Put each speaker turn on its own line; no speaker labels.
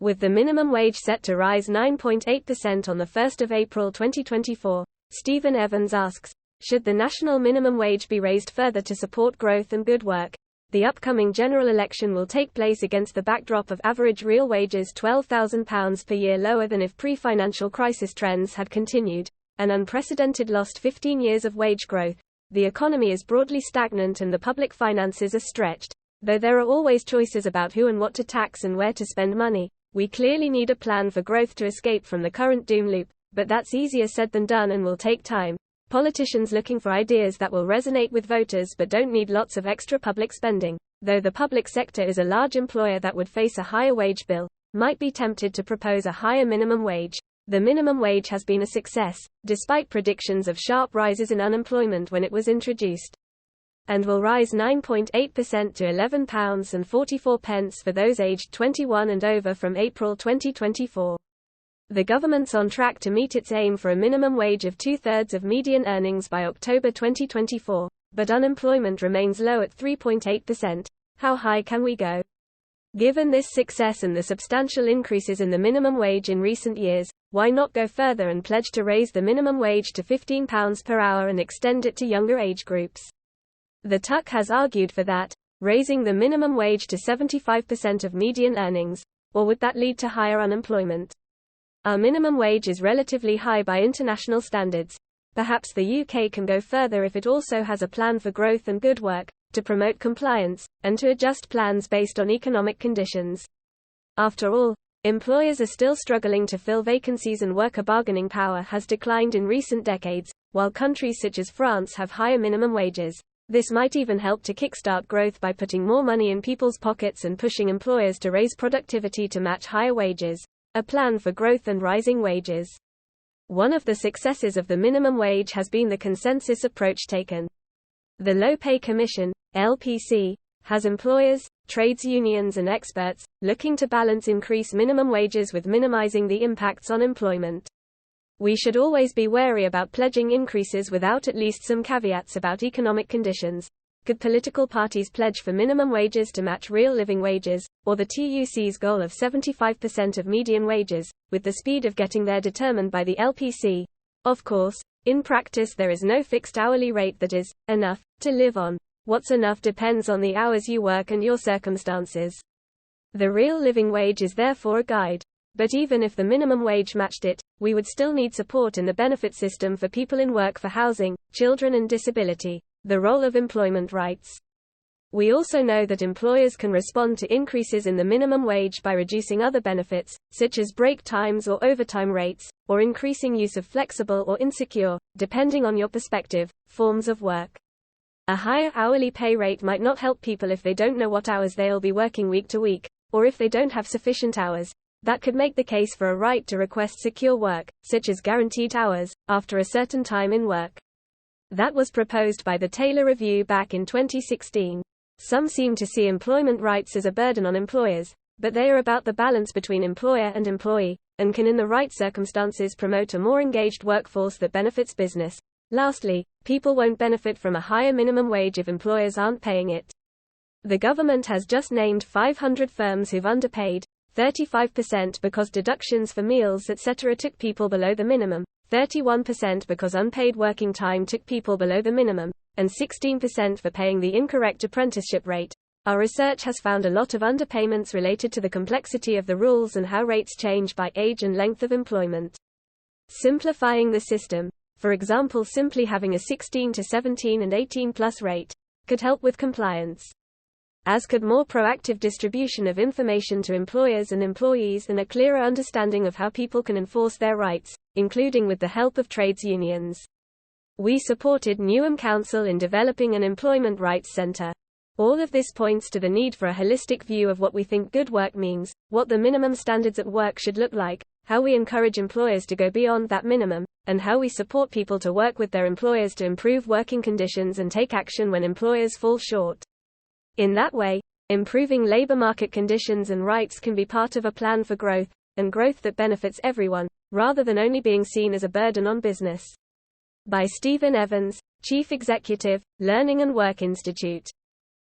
With the minimum wage set to rise 9.8% on 1 April 2024, Stephen Evans asks, should the national minimum wage be raised further to support growth and good work? The upcoming general election will take place against the backdrop of average real wages £12,000 per year lower than if pre-financial crisis trends had continued, an unprecedented lost 15 years of wage growth. The economy is broadly stagnant and the public finances are stretched. Though there are always choices about who and what to tax and where to spend money, we clearly need a plan for growth to escape from the current doom loop, but that's easier said than done and will take time. Politicians looking for ideas that will resonate with voters but don't need lots of extra public spending, though the public sector is a large employer that would face a higher wage bill, might be tempted to propose a higher minimum wage. The minimum wage has been a success, despite predictions of sharp rises in unemployment when it was introduced, and will rise 9.8% to £11.44 for those aged 21 and over from April 2024. The government's on track to meet its aim for a minimum wage of 2/3 of median earnings by October 2024, but unemployment remains low at 3.8%. How high can we go? Given this success and the substantial increases in the minimum wage in recent years, why not go further and pledge to raise the minimum wage to £15 per hour and extend it to younger age groups? The TUC has argued for that, raising the minimum wage to 75% of median earnings, or would that lead to higher unemployment? Our minimum wage is relatively high by international standards. Perhaps the UK can go further if it also has a plan for growth and good work, to promote compliance, and to adjust plans based on economic conditions. After all, employers are still struggling to fill vacancies and worker bargaining power has declined in recent decades, while countries such as France have higher minimum wages. This might even help to kickstart growth by putting more money in people's pockets and pushing employers to raise productivity to match higher wages. A plan for growth and rising wages. One of the successes of the minimum wage has been the consensus approach taken. The Low Pay Commission, LPC, has employers, trades unions and experts, looking to balance increased minimum wages with minimizing the impacts on employment. We should always be wary about pledging increases without at least some caveats about economic conditions. Could political parties pledge for minimum wages to match real living wages, or the TUC's goal of 75% of median wages, with the speed of getting there determined by the LPC? Of course, in practice there is no fixed hourly rate that is enough to live on. What's enough depends on the hours you work and your circumstances. The real living wage is therefore a guide. But even if the minimum wage matched it, we would still need support in the benefit system for people in work, for housing, children and disability. The role of employment rights. We also know that employers can respond to increases in the minimum wage by reducing other benefits, such as break times or overtime rates, or increasing use of flexible or insecure, depending on your perspective, forms of work. A higher hourly pay rate might not help people if they don't know what hours they'll be working week to week, or if they don't have sufficient hours. That could make the case for a right to request secure work, such as guaranteed hours, after a certain time in work. That was proposed by the Taylor Review back in 2016. Some seem to see employment rights as a burden on employers, but they are about the balance between employer and employee, and can in the right circumstances promote a more engaged workforce that benefits business. Lastly, people won't benefit from a higher minimum wage if employers aren't paying it. The government has just named 500 firms who've underpaid, 35% because deductions for meals etc. took people below the minimum, 31% because unpaid working time took people below the minimum, and 16% for paying the incorrect apprenticeship rate. Our research has found a lot of underpayments related to the complexity of the rules and how rates change by age and length of employment. Simplifying the system, for example simply having a 16 to 17 and 18 plus rate, could help with compliance. As could more proactive distribution of information to employers and employees and a clearer understanding of how people can enforce their rights, including with the help of trades unions. We supported Newham Council in developing an employment rights centre. All of this points to the need for a holistic view of what we think good work means, what the minimum standards at work should look like, how we encourage employers to go beyond that minimum, and how we support people to work with their employers to improve working conditions and take action when employers fall short. In that way, improving labor market conditions and rights can be part of a plan for growth, and growth that benefits everyone, rather than only being seen as a burden on business. By Stephen Evans, Chief Executive, Learning and Work Institute.